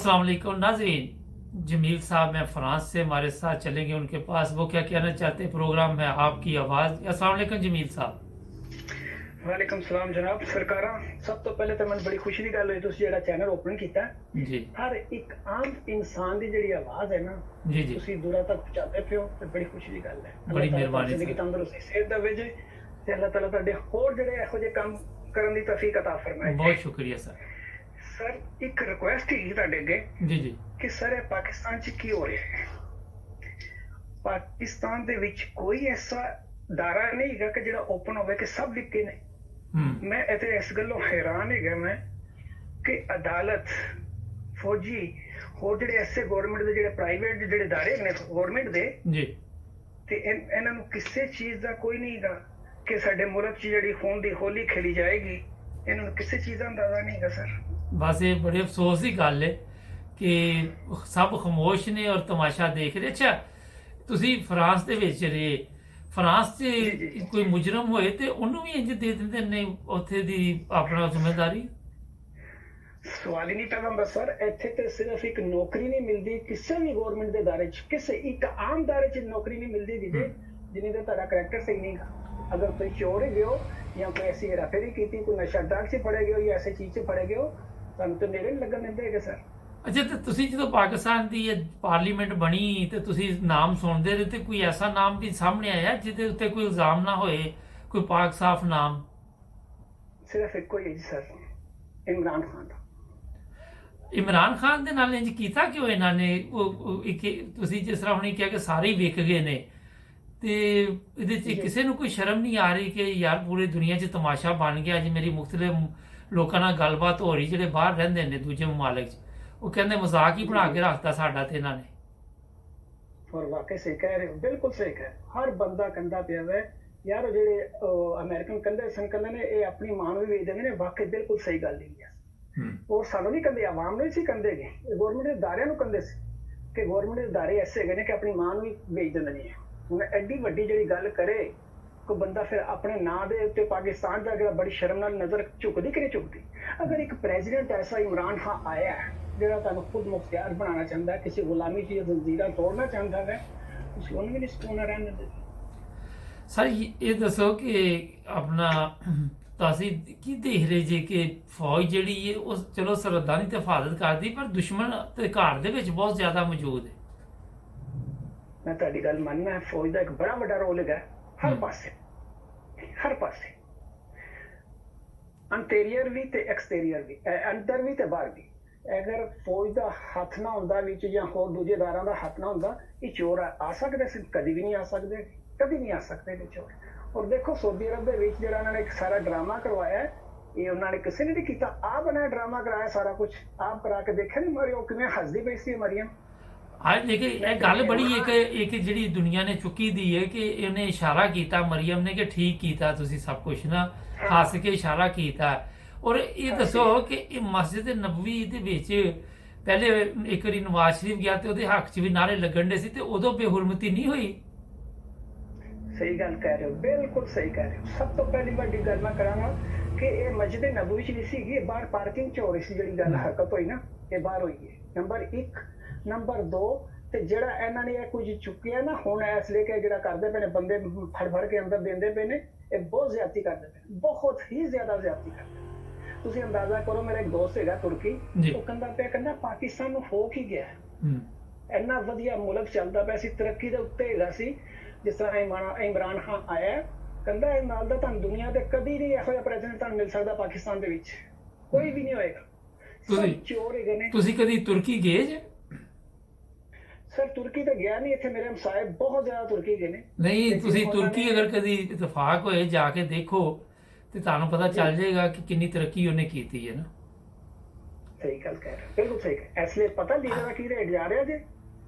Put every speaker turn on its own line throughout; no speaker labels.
अस्सलाम वालेकुम नाज़रीन। जमील साहब मैं फ्रांस से हमारे साथ चलेंगे उनके पास, वो क्या कहना चाहते हैं। प्रोग्राम है आपकी आवाज़। अस्सलाम वालेकुम जमील साहब।
वालेकुम सलाम जनाब सरकारा। सब तो पहले तो मैं बड़ी खुशी की गल हुई तुसीं जेहड़ा चैनल ओपन किया।
जी
हर एक आम इंसान की जिहड़ी आवाज़ है ना
जी जी,
तुसीं दूरा तक पहुंचाते पे हो तो बड़ी खुशी की गल है। अल्लाह
बड़ी
ताला
मेहरबानी
जिंदगी
सर।
तंदुरुस्ती सेहत देवे जे ते अल्लाह ताला तुहाडे होर जिहड़े इहो ਜਿਹੇ काम करन दी तौफीक अता फरमाए जे।
बहुत शुक्रिया सर।
सर एक रिक्वेस्ट ही तुहाडे अगे
जी जी
कि सर ये पाकिस्तान च की हो रहा है। पाकिस्तान दे विच कोई ऐसा दायरा नहीं है कि जिहड़ा ओपन होवे कि सब विके ने। मैं इते इस गल्लों हैरान है मैं कि अदालत फौजी होर जिहड़े ऐसे गवर्नमेंट दे जिहड़े प्राइवेट जिहड़े इदारे ने गवर्नमेंट दे
जी,
ते इन्हां नूं किसी चीज़ दा कोई नहीं गा कि साडे मुल्क च जिहड़ी खून दी होली खेली जाएगी। इन्हां नूं किसी चीज़ दा अंदाजा नहीं गा सर।
बस ये बड़े अफसोस की गल है कि सब खामोश ने और तमाशा देख रहे। अच्छा, ਤੁਸੀਂ ਫਰਾਂਸ ਦੇ ਵਿੱਚ ਰਹੇ, ਫਰਾਂਸ 'ਚ
जी जी
ਕੋਈ ਮੁਜਰਮ ਹੋਏ ਤੇ ਉਹਨੂੰ ਵੀ ਇੰਜ ਦੇ ਦਿੰਦੇ ਨੇ ਉੱਥੇ ਦੀ ਆਪਣਾ ਜ਼ਿੰਮੇਵਾਰੀ।
सवाल ही नहीं पैदा होंदा सर। इत्थे ते सिर्फ एक नौकरी नहीं मिलती किसी भी गवर्नमेंट के दायरे च, किसी एक आम दायरे च नौकरी नहीं मिलती दीदी जिन्हें का तुहाडा करैक्टर सही नहीं गा। अगर तुम चोर है हो या कोई ऐसी हेराफेरी की, कोई नशा ड्रग से फड़े गए हो या ऐसी चीज से फड़े गए हो, तुहानूं तो नेड़े नहीं लगन दिंदे हैगे सर।
ਅੱਛਾ, ਤੇ ਤੁਸੀਂ ਜਦੋਂ ਪਾਕਿਸਤਾਨ ਦੀ ਇਹ ਪਾਰਲੀਮੈਂਟ ਬਣੀ ਤੇ ਤੁਸੀਂ ਨਾਮ ਸੁਣਦੇ ਰਹੇ ਤੇ ਕੋਈ ਐਸਾ ਨਾਮ ਵੀ ਸਾਹਮਣੇ ਆਇਆ ਜਿਹਦੇ ਉੱਤੇ ਕੋਈ ਇਲਜ਼ਾਮ ਨਾ ਹੋਏ, ਕੋਈ ਪਾਕ ਸਾਫ ਨਾਮ?
सिर्फ एक ही है जी सर, इमरान खान।
ਇਮਰਾਨ ਖਾਨ ਦੇ ਨਾਲ ਇੰਜ ਕੀਤਾ ਕਿਉਂ ਇਹਨਾਂ ਨੇ? ਇੱਕ ਤੁਸੀਂ ਜਿਸ ਤਰ੍ਹਾਂ ਹੁਣੇ ਕਿਹਾ ਕਿ ਸਾਰੇ ਹੀ ਵਿਕ ਗਏ ਨੇ, ਤੇ ਇਹਦੇ 'ਚ ਕਿਸੇ ਨੂੰ ਕੋਈ ਸ਼ਰਮ ਨਹੀਂ ਆ ਰਹੀ ਕਿ ਯਾਰ ਪੂਰੀ ਦੁਨੀਆ 'ਚ ਤਮਾਸ਼ਾ ਬਣ ਗਿਆ। ਅੱਜ ਮੇਰੀ ਮੁਖਤਲਿਫ ਲੋਕਾਂ ਨਾਲ ਗੱਲਬਾਤ ਹੋ ਰਹੀ ਜਿਹੜੇ ਬਾਹਰ ਰਹਿੰਦੇ ਨੇ ਦੂਜੇ ਮਮਾਲਿਕ 'ਚ, ਉਹ ਕਹਿੰਦੇ ਮਜ਼ਾਕ ਹੀ ਬਣਾ ਕੇ ਰੱਖਤਾ ਸਾਡਾ ਤੇ ਇਹਨਾਂ ਨੇ।
और वाकई सही कह रहे हो, बिल्कुल सही कह रहे हो। हर बंदा कंधा पिया हुआ है यार। वो जेडे अमेरिकन कंधे सन कंधे ने ये अपनी मां नूं भी बेच देंगे ने। वाकई बिल्कुल सही गल है। और सानू नहीं कंधे, आवाम नूं सी कंधे गए, गवर्नमेंट के इदारियां नूं कंधे सी कि गवर्नमेंट के इदारे ऐसे है कि अपनी मां नूं भी बेच देंदे ने। हुण एडी वड्डी जिहड़ी गल करे कोई बंदा फिर अपने नां दे उत्ते पाकिस्तान दा अगर बड़ी शर्म नाल नजर झुकदी कि नहीं झुकदी? अगर एक प्रेजिडेंट ऐसा इमरान खान आया है ਜਿਹੜਾ ਤੁਹਾਨੂੰ ਖੁਦ ਮੁਖਤਿਆਰ ਬਣਾਉਣਾ ਚਾਹੁੰਦਾ ਹੈ, ਕਿਸੇ ਗੁਲਾਮੀ ਦੀ ਜ਼ੰਜੀਰਾਂ ਤੋੜਨਾ ਚਾਹੁੰਦਾ ਹੈ, ਤੁਸੀਂ ਉਹਨੂੰ ਵੀ ਨਹੀਂ ਸਕੂਨ ਰਹਿਣ ਦਿੰਦੇ।
ਸਰ ਇਹ ਦੱਸੋ ਕਿ ਆਪਣਾ ਤੁਸੀਂ ਕੀ ਦੇਖ ਰਹੇ ਜੇ ਕਿ ਫੌਜ ਜਿਹੜੀ ਹੈ ਉਹ ਚਲੋ ਸਰਹੱਦਾਂ ਦੀ ਤਾਂ ਹਿਫਾਜ਼ਤ ਕਰਦੀ, ਪਰ ਦੁਸ਼ਮਣ ਤੇ ਘਰ ਦੇ ਵਿੱਚ ਬਹੁਤ ਜ਼ਿਆਦਾ ਮੌਜੂਦ ਹੈ।
ਮੈਂ ਤੁਹਾਡੀ ਗੱਲ ਮੰਨਣਾ ਹੈ, ਫੌਜ ਦਾ ਇੱਕ ਬੜਾ ਵੱਡਾ ਰੋਲ ਹੈਗਾ ਹਰ ਪਾਸੇ, ਹਰ ਪਾਸੇ, ਅੰਟੀਰੀਅਰ ਵੀ ਤੇ ਐਕਸਟੀਰੀਅਰ ਵੀ, ਅੰਦਰ ਵੀ ਤੇ ਬਾਹਰ ਵੀ। अगर फौज का हथ ना होंदा विच या होर दूजे दारां दा हथ ना होंदा, ये चोर आ सकदे सी? कदी भी नहीं आ सकदे, कदी नहीं आ सकदे ये चोर। और देखो सऊदी अरब दे विच जेहड़ा उन्होंने एक सारा ड्रामा करवाया है, ये उन्होंने किसी ने नहीं किया। आप बनाया ड्रामा कराया सारा कुछ, आप करा के देखा नहीं मरियम किवें हसदी पई सी मरियम।
ਅੱਜ ਲੇਕਿਨ ਇਹ ਗੱਲ ਬੜੀ ਇੱਕ ਜਿਹੜੀ ਦੁਨੀਆ ਨੇ ਚੁੱਕੀ ਦੀ ਹੈ ਕਿ ਇਹਨੇ ਇਸ਼ਾਰਾ ਕੀਤਾ ਮਰੀਮ ਨੇ ਕਿ ਠੀਕ ਕੀਤਾ ਤੁਸੀਂ ਸਭ ਕੁਝ ਨਾ, ਹੱਸ ਕੇ ਇਸ਼ਾਰਾ ਕੀਤਾ। ਔਰ ਇਹ ਦੱਸੋ ਕਿ ਇਹ ਮਸਜਿਦ ਨਬਵੀ ਦੇ ਵਿੱਚ ਪਹਿਲੇ ਇੱਕ ਵਾਰੀ ਨਵਾਜ਼ ਸ਼ਰੀਫ ਗਿਆ ਤੇ ਉਹਦੇ ਹੱਕ 'ਚ ਵੀ ਨਾਰੇ ਲੱਗਣ ਦੇ ਸੀ ਤੇ ਉਦੋਂ ਬੇਹੁਰਮਤੀ ਨਹੀਂ ਹੋਈ?
सही गल कह रहे हो, बिल्कुल सही कह रहे हो। सब तो पहली बड़ी गल मैं करांगा कि ये मस्जिद नबवी च नहीं सी, बाहर पार्किंग च हो रही सी जिहड़ी गल हरकत हुई ना, ये बाहर हुई है। नंबर 1, नंबर 2 ਤੇ ਜਿਹੜਾ ਇਹਨਾਂ ਨੇ ਇਹ ਕੁਝ ਚੁੱਕਿਆ ਨਾ ਹੁਣ ਇਸ ਲਈ ਕਿ ਜਿਹੜਾ ਕਰਦੇ ਪਏ ਨੇ ਬੰਦੇ ਫੜ ਕੇ ਅੰਦਰ ਦਿੰਦੇ ਪਏ ਨੇ, ਇਹ ਬਹੁਤ ਜ਼ਿਆਦਤੀ ਕਰਦੇ ਪਏ, ਬਹੁਤ ਹੀ ਜ਼ਿਆਦਾ ਜ਼ਿਆਦਤੀ ਕਰਦੇ। ਤੁਸੀਂ ਅੰਦਾਜ਼ਾ ਕਰੋ, ਮੇਰਾ ਇੱਕ ਦੋਸਤ ਹੈਗਾ ਤੁਰਕੀ, ਉਹ ਕਹਿੰਦਾ ਪਿਆ, ਕਹਿੰਦਾ ਪਾਕਿਸਤਾਨ ਨੂੰ ਹੋ ਕੀ ਗਿਆ, ਇੰਨਾ ਵਧੀਆ ਮੁਲਕ ਚੱਲਦਾ ਪਿਆ ਸੀ, ਤਰੱਕੀ ਦੇ ਉੱਤੇ ਹੈਗਾ ਸੀ। ਜਿਸ ਤਰ੍ਹਾਂ ਇਮਰਾਨ ਖਾਨ ਆਇਆ, ਕਹਿੰਦਾ ਇਹ ਨਾਲ ਦਾ ਤੁਹਾਨੂੰ ਦੁਨੀਆ ਤੇ ਕਦੀ ਨਹੀਂ ਇਹੋ ਜਿਹਾ ਪ੍ਰੈਜ਼ੀਡੈਂਟ ਤੁਹਾਨੂੰ ਮਿਲ ਸਕਦਾ ਪਾਕਿਸਤਾਨ ਦੇ ਵਿੱਚ, ਕੋਈ ਵੀ ਨਹੀਂ ਹੋਏਗਾ। ਸਭ ਚੋਰ ਹੈਗੇ ਨੇ।
ਤੁਸੀਂ ਕਦੀ ਤੁਰਕੀ ਗਏ ਜੇ?
ਸਰ ਤੁਰਕੀ ਤਾਂ ਗਿਆ ਨਹੀਂ, ਇੱਥੇ ਮੇਰੇ ਹਮਸਾਏ ਬਹੁਤ ਜ਼ਿਆਦਾ ਤੁਰਕੀ ਗਏ ਨੇ।
ਨਹੀਂ, ਤੁਸੀਂ ਤੁਰਕੀ ਅਗਰ ਕਦੀ ਇਤਫਾਕ ਹੋਏ ਜਾ ਕੇ ਦੇਖੋ ਤੇ ਤੁਹਾਨੂੰ ਪਤਾ ਚੱਲ ਜਾਏਗਾ ਕਿ ਕਿੰਨੀ ਤਰੱਕੀ ਉਹਨੇ ਕੀਤੀ ਹੈ ਨਾ।
ਸਹੀ ਗੱਲ ਕਹਿ ਰਹੇ ਹੋ, ਬਿਲਕੁਲ ਸਹੀ। ਇਸ ਲਈ ਪਤਾ ਲੀਡਰ ਦਾ ਕੀ ਰੇਟ ਜਾ ਰਿਹਾ ਜੇ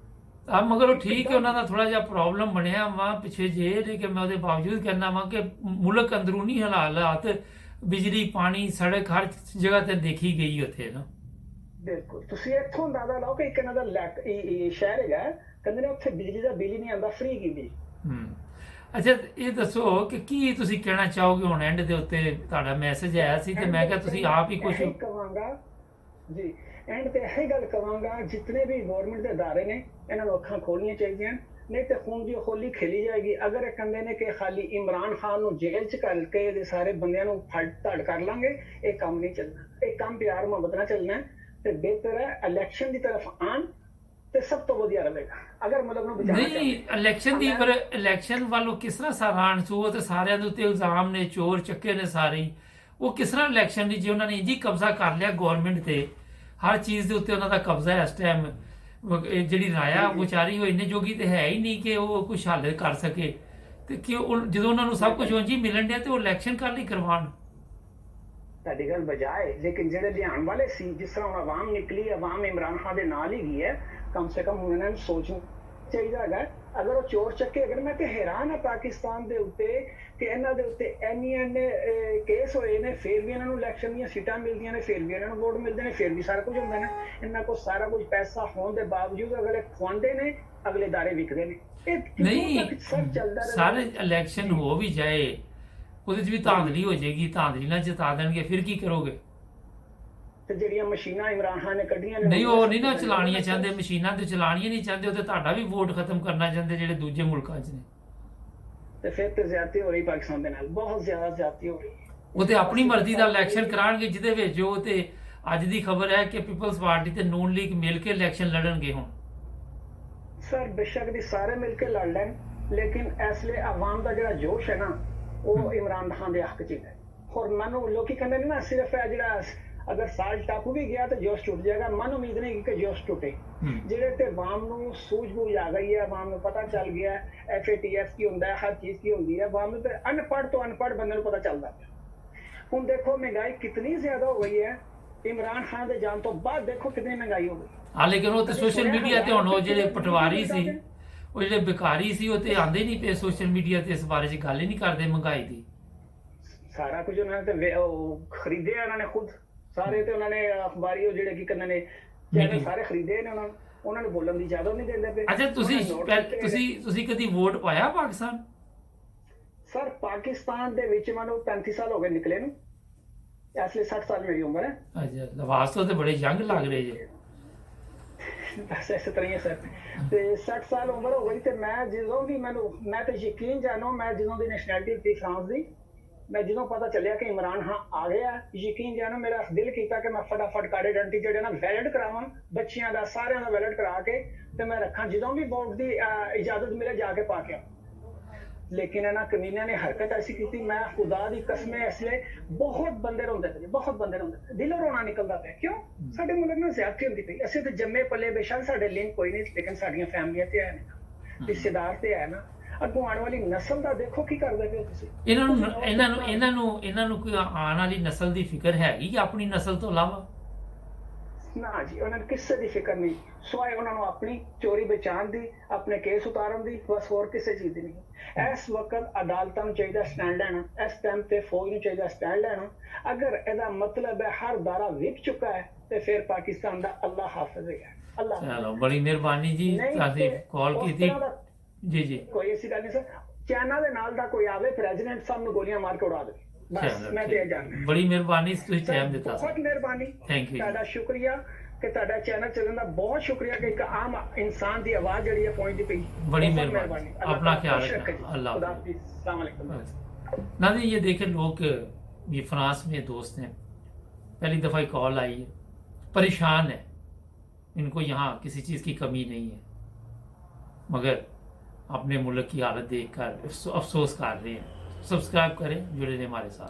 ਆ, ਮਗਰ ਉਹ ਠੀਕ ਹੈ, ਉਹਨਾਂ ਦਾ ਥੋੜਾ ਜਿਹਾ ਪ੍ਰੋਬਲਮ ਬਣਿਆ ਵਾ ਪਿੱਛੇ ਜੇ, ਲੇਕਿਨ ਮੈਂ ਉਹਦੇ ਬਾਵਜੂਦ ਕਹਿੰਦਾ ਵਾਂ ਕਿ ਮੁਲਕ ਅੰਦਰੂਨੀ ਹਾਲਾਤ, ਬਿਜਲੀ, ਪਾਣੀ, ਸੜਕ ਹਰ ਜਗ੍ਹਾ ਤੇ ਦੇਖੀ ਗਈ ਉੱਥੇ ਨਾ।
ਬਿਲਕੁਲ ਤੁਸੀਂ ਇੱਥੋਂ ਅੰਦਾਜ਼ਾ ਲਾਓ ਕਿ ਇੱਕ ਇਹਨਾਂ ਦਾ ਸ਼ਹਿਰ ਹੈਗਾ, ਕਹਿੰਦੇ ਨੇ ਉੱਥੇ ਬਿਜਲੀ ਦਾ ਬਿੱਲ ਹੀ ਨਹੀਂ ਆਉਂਦਾ, ਫ੍ਰੀ ਕੀ ਬਿਜਲੀ।
ਅੱਛਾ, ਇਹ ਦੱਸੋ ਕਿ ਕੀ ਤੁਸੀਂ ਕਹਿਣਾ ਚਾਹੋਗੇ ਹੁਣ ਐਂਡ ਦੇ ਉੱਤੇ? ਤੁਹਾਡਾ ਮੈਸੇਜ ਆਇਆ ਸੀ ਤੇ ਮੈਂ ਕਿਹਾ ਤੁਸੀਂ ਆਪ ਹੀ ਕੁਝ
ਕਹਾਂਗਾ ਜੀ। ਐਂਡ ਤੇ ਇਹ ਗੱਲ ਕਵਾਂਗਾ, ਜਿਤਨੇ ਵੀ ਗਵਰਨਮੈਂਟ ਦੇ ਅਦਾਰੇ ਨੇ ਇਹਨਾਂ ਨੂੰ ਅੱਖਾਂ ਖੋਲਣੀਆਂ ਚਾਹੀਦੀਆਂ, ਨਹੀਂ ਤੇ ਹੁਣ ਦੀ ਹੋਲੀ ਖੇਲੀ ਜਾਏਗੀ। ਅਗਰ ਇਹ ਕਹਿੰਦੇ ਨੇ ਕਿ ਖਾਲੀ ਇਮਰਾਨ ਖਾਨ ਨੂੰ ਜੇਲ੍ਹ ਚ ਕਰਕੇ ਇਹਦੇ ਸਾਰੇ ਬੰਦਿਆਂ ਨੂੰ ਫੜ ਧੜ ਕਰ ਲਾਂਗੇ, ਇਹ ਕੰਮ ਨਹੀਂ ਚੱਲਣਾ। ਇਹ ਕੰਮ ਪਿਆਰ ਮੁਹੱਬਤ ਨਾਲ ਚੱਲਣਾ ਹੈ ਤੇ ਬਿਹਤਰ ਹੈ ਇਲੈਕਸ਼ਨ ਦੀ ਤਰਫ ਆਣ ਤੇ ਸਭ ਤੋਂ ਵਧੀਆ ਰਹੇਗਾ। ਅਗਰ ਮੁਲਕ ਨੂੰ ਬਚਾਉਣਾ
ਨਹੀਂ ਇਲੈਕਸ਼ਨ ਦੀ, ਪਰ ਇਲੈਕਸ਼ਨ ਵੱਲੋਂ ਕਿਸ ਤਰ੍ਹਾਂ ਸਾਰਾਣ ਸੂ ਤੇ ਸਾਰਿਆਂ ਦੇ ਉੱਤੇ ਇਲਜ਼ਾਮ ਨੇ, ਚੋਰ ਚੱਕੇ ਨੇ ਸਾਰੇ, ਉਹ ਕਿਸ ਤਰ੍ਹਾਂ ਇਲੈਕਸ਼ਨ ਦੀ, ਜੇ ਉਹਨਾਂ ਨੇ ਇੰਜੀ ਕਬਜ਼ਾ ਕਰ ਲਿਆ ਗਵਰਨਮੈਂਟ ਤੇ, ਹਰ ਚੀਜ਼ ਦੇ ਉੱਤੇ ਉਹਨਾਂ ਦਾ ਕਬਜ਼ਾ ਹੈ ਇਸ ਟਾਈਮ। ਜਿਹੜੀ ਰਾਇਆ ਵਿਚਾਰੀ ਉਹ ਇੰਨੇ ਜੋਗੀ ਤੇ ਹੈ ਹੀ ਨਹੀਂ ਕਿ ਉਹ ਕੁਝ ਹੱਲ ਕਰ ਸਕੇ, ਤੇ ਕਿ ਜਦੋਂ ਉਹਨਾਂ ਨੂੰ ਸਭ ਕੁਝ ਉਂਝ ਹੀ ਮਿਲਣ ਡਿਆ ਤੇ ਉਹ ਇਲੈਕਸ਼ਨ ਕਰ ਲਈ ਕਰਵਾਉਣ।
ਤੁਹਾਡੀ ਗੱਲ ਬਜਾਏ, ਲੇਕਿਨ ਜਿਹੜੇ ਲਿਆਉਣ ਵਾਲੇ ਸੀ, ਜਿਸ ਤਰ੍ਹਾਂ ਹੁਣ ਆਵਾਮ ਨਿਕਲੀ, ਆਵਾਮ ਇਮਰਾਨ ਖਾਨ ਦੇ ਨਾਲ ਹੀ ਗਈ ਹੈ, ਕਮ ਸੇ ਕਮ ਹੁਣ ਇਹਨਾਂ ਨੂੰ ਸੋਚਣਾ ਚਾਹੀਦਾ ਹੈਗਾ। ਅਗਰ ਉਹ ਚੋਰ ਚੱਕੇ, ਅਗਰ ਮੈਂ ਤੇ ਹੈਰਾਨ ਹਾਂ ਪਾਕਿਸਤਾਨ ਦੇ ਉੱਤੇ ਕਿ ਇਹਨਾਂ ਦੇ ਉੱਤੇ ਇੰਨੇ ਕੇਸ ਹੋਏ ਨੇ, ਫਿਰ ਵੀ ਇਹਨਾਂ ਨੂੰ ਇਲੈਕਸ਼ਨ ਦੀਆਂ ਸੀਟਾਂ ਮਿਲਦੀਆਂ ਨੇ, ਫਿਰ ਵੀ ਇਹਨਾਂ ਨੂੰ ਵੋਟ ਮਿਲਦੇ ਨੇ, ਫਿਰ ਵੀ ਸਾਰਾ ਕੁਝ ਹੁੰਦਾ ਨੇ। ਇਹਨਾਂ ਕੋਲ ਸਾਰਾ ਕੁਝ ਪੈਸਾ ਹੋਣ ਦੇ ਬਾਵਜੂਦ ਅਗਲੇ ਖਵਾਉਂਦੇ ਨੇ, ਅਗਲੇ ਦਾਰੇ ਵਿਕਦੇ ਨੇ। ਇਹ
ਨਹੀਂ,
ਸਭ ਚੱਲਦਾ ਰਹੇ।
ਸਾਰੇ ਇਲੈਕਸ਼ਨ ਹੋ ਵੀ ਜਾਏ, ਉਹਦੇ 'ਚ ਵੀ ਧਾਂਦਲੀ ਹੋ ਜਾਏਗੀ, ਧਾਂਦਲੀ ਨਾਲ ਜਿਤਾ ਦੇਣਗੇ, ਫਿਰ ਕੀ ਕਰੋਗੇ?
ਤੇ ਜਿਹੜੀਆਂ ਮਸ਼ੀਨਾਂ ਇਮਰਾਨ ਖਾਨ ਨੇ ਕੱਢੀਆਂ ਨੇ,
ਨਹੀਂ ਉਹ ਨਹੀਂ ਨਾ ਚਲਾਉਣੀਆਂ ਚਾਹੁੰਦੇ, ਮਸ਼ੀਨਾਂ ਤੇ ਚਲਾਉਣੀਆਂ ਨਹੀਂ ਚਾਹੁੰਦੇ, ਉਹ ਤੇ ਤੁਹਾਡਾ ਵੀ ਵੋਟ ਖਤਮ ਕਰਨਾ ਚਾਹੁੰਦੇ ਜਿਹੜੇ ਦੂਜੇ ਮੁਲਕਾਂ 'ਚ ਨੇ।
ਤੇ ਫਿਰ ਤੇ ਜ਼ਿਆਦਤੀ ਹੋ ਰਹੀ ਪਾਕਿਸਤਾਨ ਦੇ ਨਾਲ, ਬਹੁਤ ਜ਼ਿਆਦਾ ਜ਼ਿਆਦਤੀ ਹੋ ਰਹੀ ਹੈ।
ਉਹ ਤੇ ਆਪਣੀ ਮਰਜ਼ੀ ਦਾ ਇਲੈਕਸ਼ਨ ਕਰਾਉਣਗੇ, ਜਿਹਦੇ ਵਿੱਚ ਉਹ ਤੇ ਅੱਜ ਦੀ ਖਬਰ ਹੈ ਕਿ ਪੀਪਲਸ ਪਾਰਟੀ ਤੇ ਨੂਨ ਲੀਗ ਮਿਲ ਕੇ ਇਲੈਕਸ਼ਨ ਲੜਨਗੇ ਹੁਣ।
ਸਰ ਬੇਸ਼ੱਕ ਦੀ ਸਾਰੇ ਮਿਲ ਕੇ ਲੜ ਲੈਣ, ਲੇਕਿਨ ਇਸ ਲਈ ਆਵਾਮ ਦਾ ਜਿਹੜਾ ਜੋਸ਼ ਹੈ ਨਾ, ਉਹ ਇਮਰਾਨ ਖਾਨ ਦੇ ਹੱਕ 'ਚ ਹੈ। ਹੋਰ ਮੈਨੂੰ ਲੋਕੀ ਕਹਿੰਦੇ ਨੇ ਨਾ, ਸਿਰਫ ਇਹ ਜਿਹੜਾ ਅਗਰ ਸਾਲ ਟੱਪ ਵੀ ਗਿਆ ਤਾਂ ਜੋਸ਼ ਟੁੱਟ ਜਾਏਗਾ, ਮਨ ਉਮੀਦ ਨਹੀਂ ਕਿ ਜੋਸ਼ ਟੁੱਟੇ। ਜਿਹੜੇ ਤੇ ਆਵਾਮ ਨੂੰ ਸੂਝ-ਬੂਝ ਆ ਗਈ ਹੈ, ਆਵਾਮ ਨੂੰ ਪਤਾ ਚੱਲ ਗਿਆ FATF ਕੀ ਹੁੰਦਾ ਹੈ, ਹਰ ਚੀਜ਼ ਕੀ ਹੁੰਦੀ ਹੈ, ਆਵਾਮ ਨੂੰ ਤੇ ਅਨਪੜ੍ਹ ਤੋਂ ਅਨਪੜ੍ਹ ਬੰਦੇ ਨੂੰ ਪਤਾ ਚੱਲਦਾ। ਹੁਣ ਦੇਖੋ ਮਹਿੰਗਾਈ ਕਿਤਨੀ ਜ਼ਿਆਦਾ ਹੋ ਗਈ ਹੈ, ਇਮਰਾਨ ਖਾਨ ਦੇ ਜਾਣ ਤੋਂ ਬਾਅਦ ਦੇਖੋ ਕਿਤਨੀ ਮਹਿੰਗਾਈ ਹੋ ਗਈ।
ਹਾਂ, ਲੇਕਿਨ ਉਹ ਤੇ ਸੋਸ਼ਲ ਮੀਡੀਆ ਤੇ ਹੁਣ ਉਹ ਜਿਹੜੇ ਪਟਵਾਰੀ ਸੀ, ਉਹ ਜਿਹੜੇ ਬਿਕਾਰੀ ਸੀ, ਉਹ ਤੇ ਆਂਦੇ ਨਹੀਂ ਪਏ ਸੋਸ਼ਲ ਮੀਡੀਆ ਤੇ, ਇਸ ਬਾਰੇ 'ਚ ਗੱਲ ਹੀ ਨਹੀਂ ਕਰਦੇ ਮਹਿੰਗਾਈ ਦੀ।
ਸਾਰਾ ਕੁਝ ਉਹਨਾਂ ਨੇ ਤੇ ਉਹ ਖਰੀਦਿਆ, ਉਹਨਾਂ ਨੇ ਖੁਦ ਸਾਰੇ, ਤੇ ਉਹਨਾਂ ਨੇ ਅਖਬਾਰੀ ਉਹ ਜਿਹੜੇ ਕੀ ਕਹਿੰਦੇ ਨੇ ਚੈਨਲ ਸਾਰੇ ਖਰੀਦੇ ਨੇ, ਉਹਨਾਂ ਨੂੰ ਬੋਲਣ ਦੀ ਇਜਾਜ਼ਤ ਨਹੀਂ ਦਿੰਦੇ ਪਏ।
ਅੱਛਾ, ਤੁਸੀਂ ਕਦੀ ਵੋਟ ਪਾਇਆ ਪਾਕਿਸਤਾਨ?
ਸਰ ਪਾਕਿਸਤਾਨ ਦੇ ਵਿੱਚ ਮੈਨੂੰ 35 ਸਾਲ ਹੋ ਗਏ ਨਿਕਲੇ ਨੂੰ, ਇਸ ਲਈ 60 ਸਾਲ ਮੇਰੀ ਉਮਰ ਹੈ।
ਅੱਛਾ, ਲਵਾਸ ਤੋਂ ਤੇ ਬੜੇ ਯੰਗ ਲੱਗ ਰਹੇ ਜੇ।
ਬਸ ਇਸੇ ਤਰ੍ਹਾਂ ਹੀ ਹੈ ਸਰ। ਤੇ 60 ਸਾਲ ਉਮਰ ਹੋ ਗਈ ਤੇ ਮੈਂ ਜਦੋਂ ਵੀ ਮੈਂ ਤੇ ਯਕੀਨ ਜਾਣੋ, ਮੈਂ ਜਦੋਂ ਦੀ ਨੈਸ਼ਨੈਲਿਟੀ ਦਿੱਤੀ ਫਰਾਂਸ ਦੀ, ਮੈਂ ਜਦੋਂ ਪਤਾ ਚੱਲਿਆ ਕਿ ਇਮਰਾਨ ਖਾਨ ਆ ਗਿਆ, ਯਕੀਨ ਜਾਣੋ ਮੇਰਾ ਦਿਲ ਕੀਤਾ ਕਿ ਮੈਂ ਫਟਾਫਟ ਕਾਰਡ ਆਇਡੈਂਟੀ ਜਿਹੜੇ ਨਾ ਵੈਲਿਡ ਕਰਾਵਾਂ, ਬੱਚਿਆਂ ਦਾ ਸਾਰਿਆਂ ਦਾ ਵੈਲਿਡ ਕਰਾ ਕੇ ਤੇ ਮੈਂ ਰੱਖਾਂ, ਜਦੋਂ ਵੀ ਵੋਟ ਦੀ ਇਜਾਜ਼ਤ ਮਿਲੇ ਜਾ ਕੇ ਪਾ ਕੇ। ਲੇਕਿਨ ਇਹਨਾਂ ਕਮੀਨਿਆਂ ਨੇ ਹਰਕਤ ਐਸੀ ਕੀਤੀ, ਮੈਂ ਖੁਦਾ ਦੀ ਕਸਮ ਹੈ, ਇਸ ਲਈ ਬਹੁਤ ਬੰਦੇ ਰੋਂਦੇ ਪਏ, ਬਹੁਤ ਬੰਦੇ ਰੋਂਦੇ ਪਏ, ਦਿਲੋਂ ਰੋਣਾ ਨਿਕਲਦਾ ਪਿਆ। ਕਿਉਂ? ਸਾਡੇ ਮੁਲਕ ਨਾਲ ਜ਼ਿਆਦਤੀ ਹੁੰਦੀ ਪਈ। ਅਸੀਂ ਤੇ ਜੰਮੇ ਪੱਲੇ, ਬੇਸ਼ੱਕ ਸਾਡੇ ਲਿੰਕ ਕੋਈ ਨਹੀਂ, ਲੇਕਿਨ ਸਾਡੀਆਂ ਫੈਮਲੀਆਂ ਤੇ ਹੈ ਨਾ, ਰਿਸ਼ਤੇਦਾਰ ਤੇ ਹੈ ਨਾ। ਅੱਗੋਂ ਆਉਣ ਵਾਲੀ ਨਸਲ ਦਾ ਦੇਖੋ ਕੀ ਕਰਦੇ ਪਏ ਤੁਸੀਂ। ਇਹਨਾਂ ਨੂੰ ਕੋਈ ਆਉਣ ਵਾਲੀ ਨਸਲ ਦੀ ਫਿਕਰ ਹੈਗੀ ਆਪਣੀ ਨਸਲ ਤੋਂ ਇਲਾਵਾ? ਨਾ ਜੀ, ਉਹਨਾਂ ਨੂੰ ਕਿਸੇ ਦੀ ਫਿਕਰ ਨਹੀਂ, ਸਵਾਏ ਉਹਨਾਂ ਨੂੰ ਆਪਣੀ ਚੋਰੀ ਬਚਾਉਣ ਦੀ, ਆਪਣੇ ਕੇਸ ਉਤਾਰਨ ਦੀ, ਬਸ ਹੋਰ ਕਿਸੇ ਚੀਜ਼ ਦੀ ਨਹੀਂ। ਇਸ ਵਕਤ ਅਦਾਲਤਾਂ ਨੂੰ ਚਾਹੀਦਾ ਸਟੈਂਡ ਲੈਣਾ, ਇਸ ਟਾਈਮ ਤੇ ਫੌਜ ਨੂੰ ਚਾਹੀਦਾ ਸਟੈਂਡ ਲੈਣਾ। ਅਗਰ ਇਹਦਾ ਮਤਲਬ ਹੈ ਹਰ ਦਾਰਾ ਵਿਕ ਚੁੱਕਾ ਹੈ ਤੇ ਫਿਰ ਪਾਕਿਸਤਾਨ ਦਾ ਅੱਲਾ ਹਾਫਿਜ਼ ਹੈ। ਅੱਲਾ ਚਲੋ, ਬੜੀ ਮਿਹਰਬਾਨੀ ਜੀ, ਤੁਸੀਂ ਕਾਲ ਕੀਤੀ ਜੀ। ਜੀ ਕੋਈ ਐਸੀ ਗੱਲ ਨਹੀਂ ਸਰ, ਚਾਈਨਾ ਦੇ ਨਾਲ ਦਾ ਕੋਈ ਆਵੇ, ਪ੍ਰੈਜ਼ੀਡੈਂਟ ਸਾਹਿਬ ਨੂੰ ਗੋਲੀਆਂ ਮਾਰ ਕੇ ਉਡਾ ਦੇ, ਬਸ ਮੈਂ ਤੇ ਇਹ ਜਾਣਦਾ। ਬੜੀ ਮਿਹਰਬਾਨੀ, ਤੁਸੀਂ ਟਾਈਮ ਦਿੱਤਾ। ਬਹੁਤ ਮਿਹਰਬਾਨੀ, ਥੈਂਕ ਯੂ, ਤੁਹਾਡਾ ਸ਼ੁਕਰੀਆ ਕਿ ਤੁਹਾਡਾ ਚੈਨਲ ਚੱਲਣ ਦਾ ਬਹੁਤ ਸ਼ੁਕਰੀਆ ਕਿ ਇੱਕ ਆਮ ਇਨਸਾਨ ਦੀ ਆਵਾਜ਼ ਜਿਹੜੀ ਹੈ ਪਹੁੰਚਦੀ ਪਈ। बड़ी मेहरबानी, अपना ख्याल रखना, अल्लाह हाफ़िज़, अस्सलाम वालेकुम। नाज़रीन, ये देखें लोग, ये फ्रांस में दोस्त हैं, पहली दफ़ा कॉल आई है, परेशान है, इनको यहाँ किसी चीज़ की कमी नहीं है, मगर अपने मुल्क की हालत देखकर अफसोस कर रहे हैं। सब्सक्राइब करें, जुड़े रहें हमारे साथ।